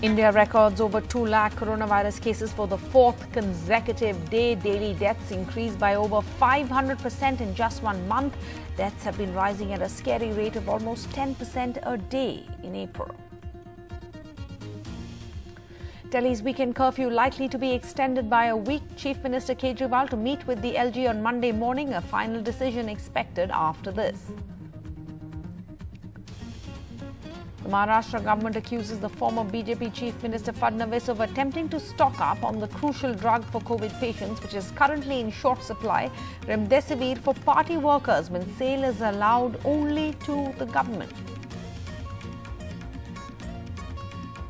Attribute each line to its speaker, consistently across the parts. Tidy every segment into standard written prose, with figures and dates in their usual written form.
Speaker 1: India records over 2 lakh coronavirus cases for the fourth consecutive day. Daily deaths increased by over 500% in just 1 month. Deaths have been rising at a scary rate of almost 10% a day in April. Delhi's weekend curfew likely to be extended by a week. Chief Minister Kejriwal to meet with the LG on Monday morning. A final decision expected after this. The Maharashtra government accuses the former BJP Chief Minister Fadnavis of attempting to stock up on the crucial drug for COVID patients, which is currently in short supply, remdesivir, for party workers, when sale is allowed only to the government.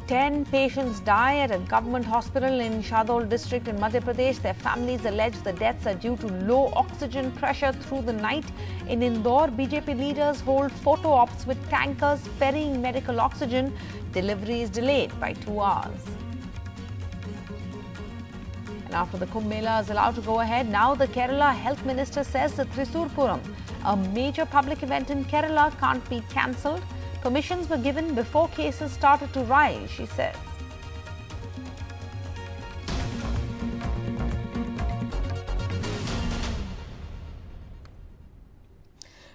Speaker 1: 10 patients die at a government hospital in Shahdol district in Madhya Pradesh. Their families allege the deaths are due to low oxygen pressure through the night. In Indore, BJP leaders hold photo ops with tankers ferrying medical oxygen. Delivery is delayed by 2 hours. And after the Kumbh Mela is allowed to go ahead, now the Kerala Health Minister says the Thrissur Puram, a major public event in Kerala, can't be cancelled. Permissions were given before cases started to rise, she says.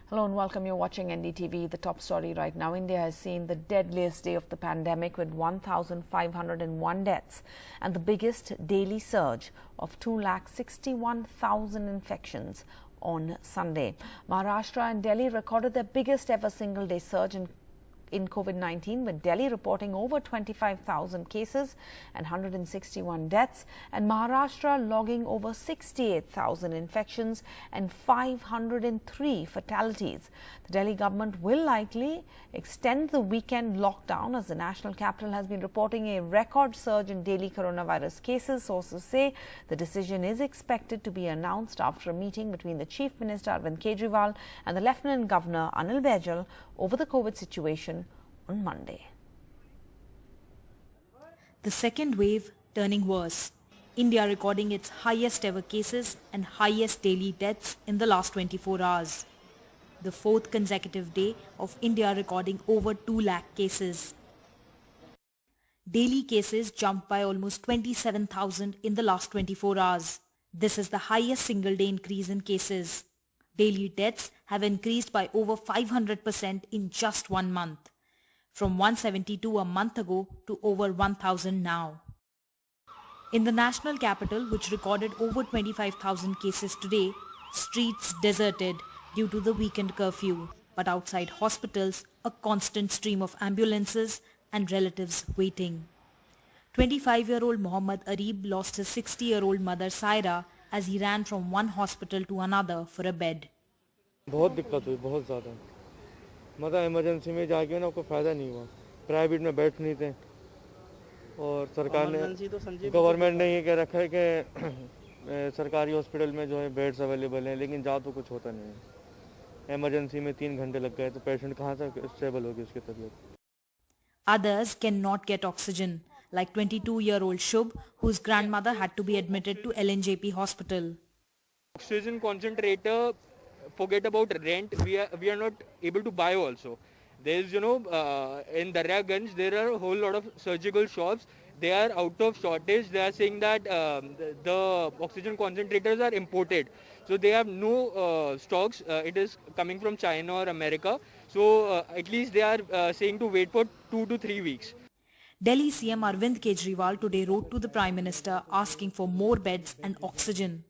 Speaker 1: Hello and welcome. You're watching NDTV. The top story right now. India has seen the deadliest day of the pandemic with 1,501 deaths and the biggest daily surge of 2,61,000 infections on Sunday. Maharashtra and Delhi recorded their biggest ever single-day surge in COVID-19, with Delhi reporting over 25,000 cases and 161 deaths, and Maharashtra logging over 68,000 infections and 503 fatalities. The Delhi government will likely extend the weekend lockdown as the national capital has been reporting a record surge in daily coronavirus cases. Sources say the decision is expected to be announced after a meeting between the Chief Minister Arvind Kejriwal and the Lieutenant Governor Anil Baijal over the COVID situation on Monday.
Speaker 2: The second wave turning worse. India recording its highest ever cases and highest daily deaths in the last 24 hours. The fourth consecutive day of India recording over 2 lakh cases. Daily cases jumped by almost 27,000 in the last 24 hours. This is the highest single day increase in cases. Daily deaths have increased by over 500% in just 1 month, from 172 a month ago to over 1,000 now. In the national capital, which recorded over 25,000 cases today, streets deserted due to the weekend curfew, but outside hospitals, a constant stream of ambulances and relatives waiting. 25-year-old Mohammad Arib lost his 60-year-old mother Saira as he ran from one hospital to another for a bed.
Speaker 3: बहुत दिक्कत हुई, बहुत ज़्यादा। मतलब emergency में जाके ना कोई फ़ायदा नहीं हुआ। प्राइवेट में बैठ नहीं थे और सरकार ने गवर्नमेंट ने ये कह रखा है कि सरकारी हॉस्पिटल में जो है बेड्स अवेलेबल हैं, लेकिन जा तो कुछ होता नहीं है। इमरजेंसी में 3 घंटे लग गए तो पेशेंट कहाँ से स्टेबल होगी उसकी तबीयत।
Speaker 2: Others cannot get oxygen, like 22-year-old Shubh, whose grandmother had to be admitted to LNJP hospital.
Speaker 4: Oxygen concentrator, forget about rent, we are not able to buy also. There is, in Daryaganj, there are a whole lot of surgical shops. They are out of shortage. They are saying that the oxygen concentrators are imported. So they have no stocks. It is coming from China or America. So at least they are saying to wait for 2 to 3 weeks.
Speaker 2: Delhi CM Arvind Kejriwal today wrote to the Prime Minister asking for more beds and oxygen.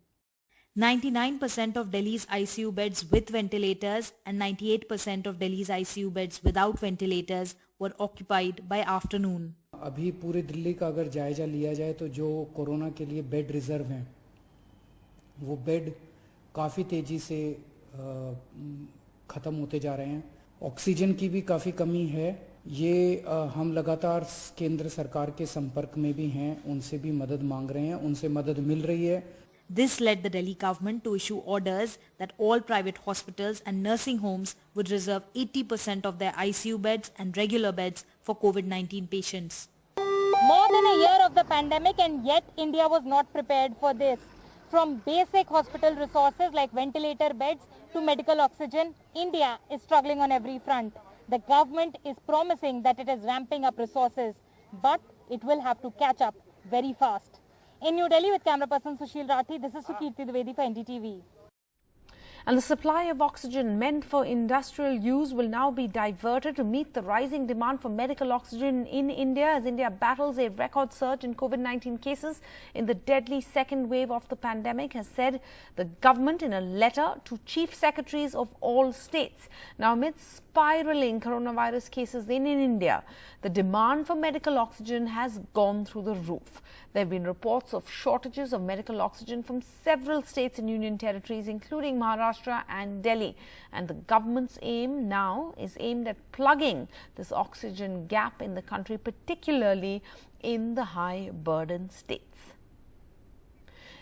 Speaker 2: 99% of Delhi's ICU beds with ventilators and 98% of Delhi's ICU beds without ventilators were occupied by afternoon.
Speaker 5: अभी पूरे दिल्ली का अगर जायजा लिया जाए तो जो corona के लिए बेड रिजर्व हैं वो बेड काफ़ी तेज़ी से ख़त्म होते जा रहे हैं। ऑक्सीजन की भी काफ़ी कमी है। ये हम लगातार केंद्र सरकार के संपर्क में भी हैं, उनसे भी मदद मांग रहे हैं, उनसे मदद मिल रही है।
Speaker 2: This led the Delhi government to issue orders that all private hospitals and nursing homes would reserve 80% of their ICU beds and regular beds for COVID-19 patients.
Speaker 6: More than a year of the pandemic, and yet India was not prepared for this. From basic hospital resources like ventilator beds to medical oxygen, India is struggling on every front. The government is promising that it is ramping up resources, but it will have to catch up very fast. In New Delhi with camera person Sushil Rathi, this is Sukirti Dwivedi for NDTV.
Speaker 1: And the supply of oxygen meant for industrial use will now be diverted to meet the rising demand for medical oxygen in India as India battles a record surge in COVID-19 cases in the deadly second wave of the pandemic, has said the government in a letter to chief secretaries of all states. Now, amid spiraling coronavirus cases in India, the demand for medical oxygen has gone through the roof. There have been reports of shortages of medical oxygen from several states and union territories, including Maharashtra and Delhi. And the government's aim now is aimed at plugging this oxygen gap in the country, particularly in the high burden states.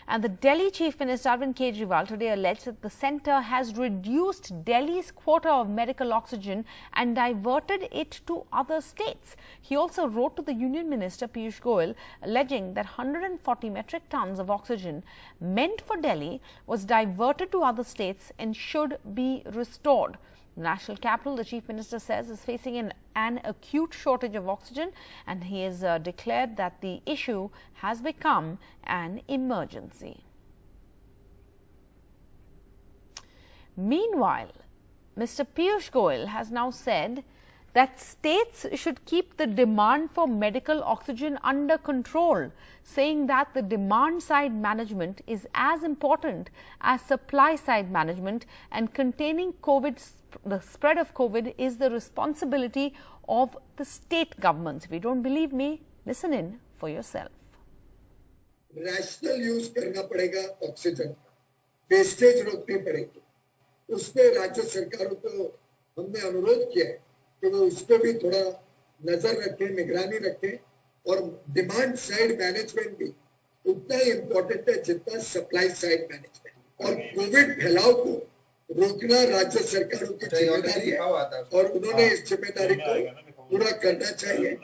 Speaker 1: And the Delhi Chief Minister Arvind Kejriwal today alleged that the centre has reduced Delhi's quota of medical oxygen and diverted it to other states. He also wrote to the Union Minister Piyush Goyal alleging that 140 metric tons of oxygen meant for Delhi was diverted to other states and should be restored. The national capital, the Chief Minister says, is facing an acute shortage of oxygen, and he has declared that the issue has become an emergency. Meanwhile, Mr. Piyush Goyal has now said that states should keep the demand for medical oxygen under control, saying that the demand side management is as important as supply side management, and containing the spread of COVID is the responsibility of the state governments. If you don't believe me, listen in for yourself.
Speaker 7: Rational use करना पड़ेगा oxygen, wastage रोकनी पड़ेगी। उस पे राज्य सरकारों को हमने अनुरोध किया है कि वो उस पे भी थोड़ा नजर रखें, निगरानी रखें, और डिमांड साइड मैनेजमेंट भी उतना ही इम्पोर्टेंट है जितना सप्लाई साइड मैनेजमेंट। और कोविड फैलाव को रोकना राज्य सरकारों की जिम्मेदारी है और उन्होंने इस जिम्मेदारी को पूरा करना चाहिए।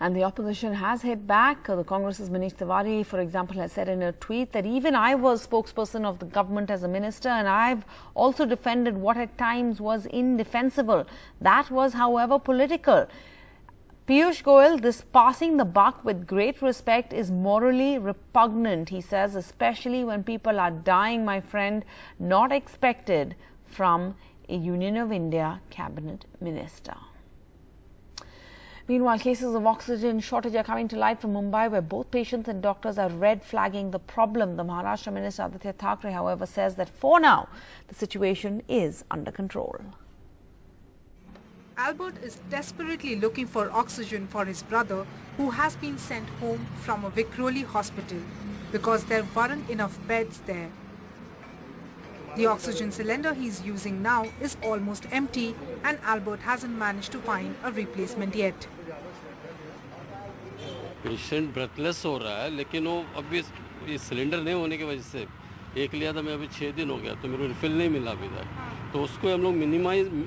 Speaker 1: And the opposition has hit back. The Congress's Manish Tiwari, for example, has said in a tweet that even I was spokesperson of the government as a minister, and I've also defended what at times was indefensible. That was, however, political. Piyush Goyal, this passing the buck with great respect is morally repugnant, he says, especially when people are dying, my friend, not expected from a Union of India cabinet minister. Meanwhile, cases of oxygen shortage are coming to light from Mumbai, where both patients and doctors are red flagging the problem. The Maharashtra Minister Aditya Thackeray, however, says that for now, the situation is under control.
Speaker 8: Albert is desperately looking for oxygen for his brother, who has been sent home from a Vikhroli hospital because there weren't enough beds there. The oxygen cylinder he's using now is almost empty, and Albert hasn't managed to find a replacement yet.
Speaker 9: Patient breathless हो रहा है, लेकिन वो अभी इस cylinder नहीं होने की वजह से एक लिया था मैं, अभी 6 दिन हो गया तो मेरे को रिफिल नहीं मिला अभी तक, तो उसको हम लोग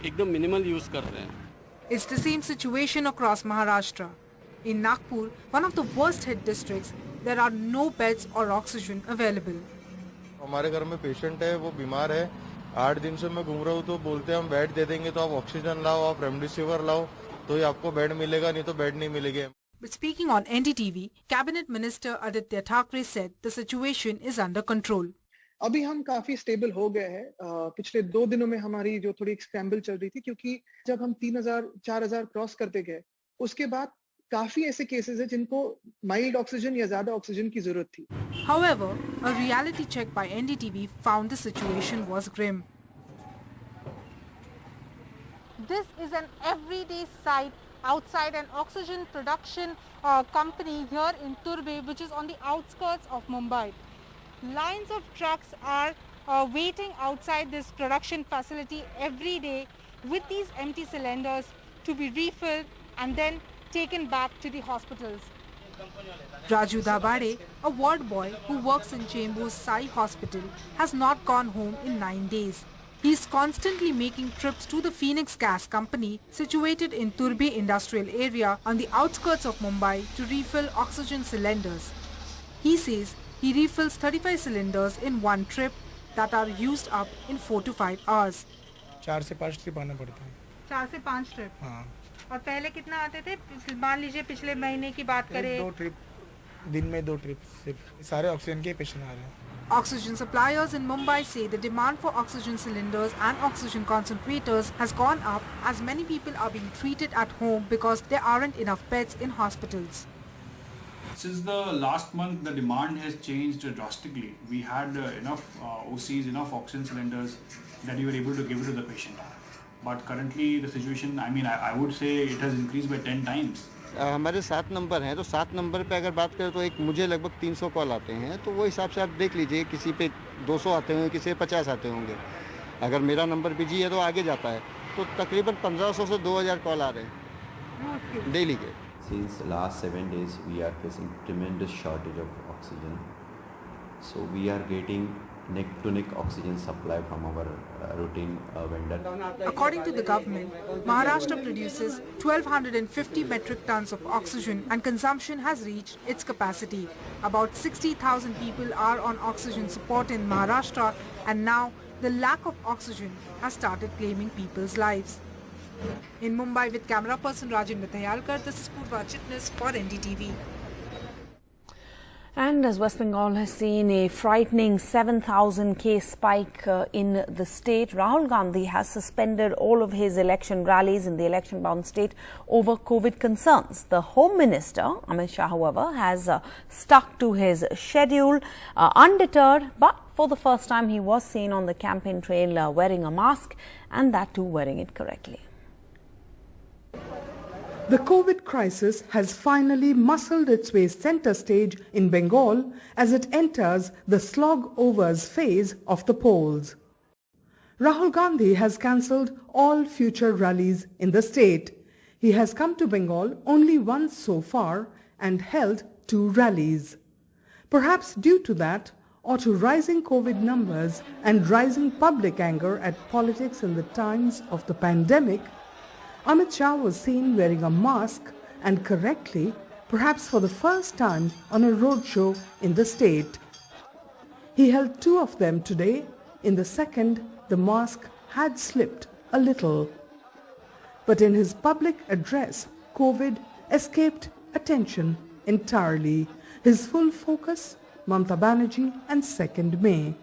Speaker 9: एकदम मिनिमल यूज कर रहे हैं.
Speaker 8: It's the same situation across Maharashtra. In Nagpur, one of the worst hit districts, there are no beds or oxygen available.
Speaker 3: हमारे घर में पेशेंट है, वो बीमार है, 8 दिन से मैं घूम रहा हूँ, तो बोलते हैं हम बेड दे देंगे, तो आप ऑक्सीजन लाओ, आप रेमडेसिविर लाओ, तो ही आपको बेड मिलेगा, नहीं तो बेड नहीं मिलेगा.
Speaker 8: But speaking on NDTV, Cabinet Minister Aditya Thackeray said the situation is under control.
Speaker 10: अभी हम काफी स्टेबल हो गए हैं. पिछले 2 दिनों में हमारी जो थोड़ी स्क्रैम्बल चल रही थी, क्योंकि जब हम 3000-4000 क्रॉस करते गए, उसके बाद काफी ऐसे केसेस हैं जिनको माइल्ड ऑक्सीजन या ज्यादा ऑक्सीजन की जरूरत थी.
Speaker 8: However, a reality check by NDTV found the situation was grim.
Speaker 6: This is an everyday sight outside an oxygen production company here in Turbe, which is on the outskirts of Mumbai. Lines of trucks are waiting outside this production facility every day with these empty cylinders to be refilled and then taken back to the hospitals.
Speaker 8: Raju Dabade, a ward boy who works in Chembu's Sai Hospital, has not gone home in 9 days. He is constantly making trips to the Phoenix Gas Company, situated in Turbe industrial area on the outskirts of Mumbai, to refill oxygen cylinders. He says he refills 35 cylinders in one trip that are used up in 4 to 5 hours.
Speaker 10: 4 से 5 trip आना पड़ता है.
Speaker 8: 4 से 5 trip.
Speaker 10: हाँ.
Speaker 6: और पहले कितना आते थे? मान लीजिए पिछले महीने की बात करें,
Speaker 11: 2 ट्रिप दिन में 2 ट्रिप सिर्फ सारे ऑक्सीजन के पेशेंट आ रहे हैं.
Speaker 8: Oxygen suppliers in Mumbai say the demand for oxygen cylinders and oxygen concentrators has gone up as many people are being treated at home because there aren't enough beds in hospitals.
Speaker 12: Since the last month, the demand has changed drastically. We had enough OCs, enough oxygen cylinders that we were able to give it to the patient. But currently the situation, I would say it has increased by 10 times.
Speaker 13: हमारे 7 number हैं, तो 7 number पे अगर बात करें तो एक मुझे लगभग 300 कॉल आते हैं, तो वो हिसाब से आप देख लीजिए, किसी पे 200 आते होंगे, किसी पे 50 आते होंगे. अगर मेरा नंबर बिजी है तो आगे जाता है, तो तकरीबन 1500 से 2000 कॉल आ रहे हैं डेली के.
Speaker 14: Since last 7 days we are facing tremendous shortage of oxygen, so we are getting neck-to-neck oxygen supply from our routine vendor.
Speaker 8: According to the government, Maharashtra produces 1250 metric tons of oxygen and consumption has reached its capacity. About 60,000 people are on oxygen support in Maharashtra, and now the lack of oxygen has started claiming people's lives. In Mumbai with camera person Rajendra Thayalkar, this is Purva Chitnis for NDTV.
Speaker 1: And as West Bengal has seen a frightening 7,000 case spike in the state, Rahul Gandhi has suspended all of his election rallies in the election-bound state over COVID concerns. The Home Minister, Amit Shah, however, has stuck to his schedule undeterred, but for the first time he was seen on the campaign trail wearing a mask, and that too wearing it correctly.
Speaker 15: The COVID crisis has finally muscled its way center stage in Bengal as it enters the slog-overs phase of the polls. Rahul Gandhi has cancelled all future rallies in the state. He has come to Bengal only once so far and held 2 rallies. Perhaps due to that, or to rising COVID numbers and rising public anger at politics in the times of the pandemic, Amit Shah was seen wearing a mask, and correctly, perhaps for the first time on a roadshow in the state. He held 2 of them today. In the second, the mask had slipped a little. But in his public address, COVID escaped attention entirely. His full focus, Mamata Banerjee and 2nd May.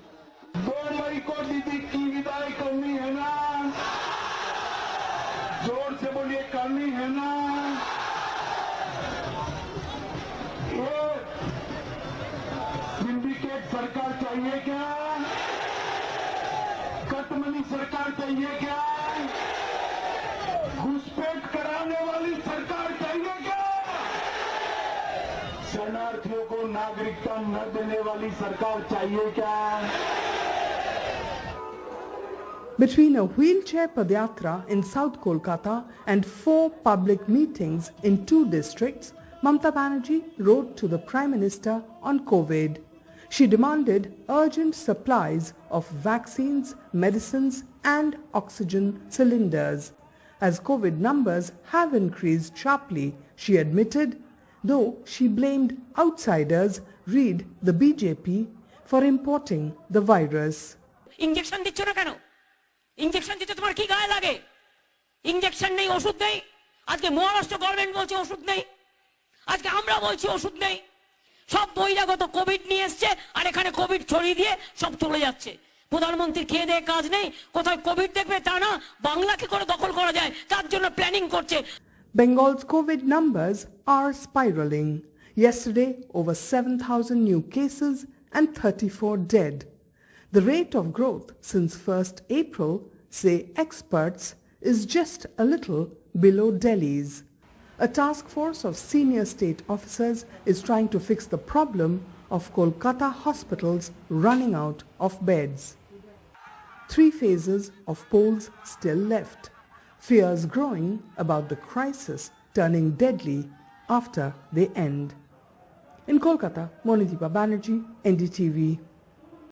Speaker 16: जोर से बोलिए करनी है ना. ये syndicate सरकार चाहिए क्या? कटमनी सरकार चाहिए क्या? घुसपैठ कराने वाली सरकार चाहिए क्या? शरणार्थियों को नागरिकता न देने वाली सरकार चाहिए क्या?
Speaker 15: Between a wheelchair padyatra in South Kolkata and 4 public meetings in 2 districts, Mamata Banerjee wrote to the Prime Minister on COVID. She demanded urgent supplies of vaccines, medicines and oxygen cylinders. As COVID numbers have increased sharply, she admitted, though she blamed outsiders, read the BJP, for importing the virus.
Speaker 17: Injection দিচ্ছ না কেন? Injection দিতে তোমার কি গায়ে লাগে? Injection নেই, ওষুধ নেই। আজকে মহারাষ্ট্র গভর্নমেন্ট বলছে ওষুধ নেই, আজকে আমরা বলছি ওষুধ নেই। সব বহিরাগত কোভিড নিয়ে এসছে আর এখানে কোভিড ছড়িয়ে দিয়ে সব চলে যাচ্ছে। প্রধানমন্ত্রী খেয়ে দিয়ে কাজ নেই, কোথায় কোভিড দেখবে তা না, বাংলাকে করে দখল করা যায় তার জন্য প্ল্যানিং করছে।
Speaker 15: Bengal's COVID numbers are spiraling. Yesterday, over 7,000 new cases and 34 dead. The rate of growth since 1st April, say experts, is just a little below Delhi's. A task force of senior state officers is trying to fix the problem of Kolkata hospitals running out of beds. 3 phases of polls still left. Fears growing about the crisis turning deadly after they end. In Kolkata, Monitiba Banerjee, NDTV.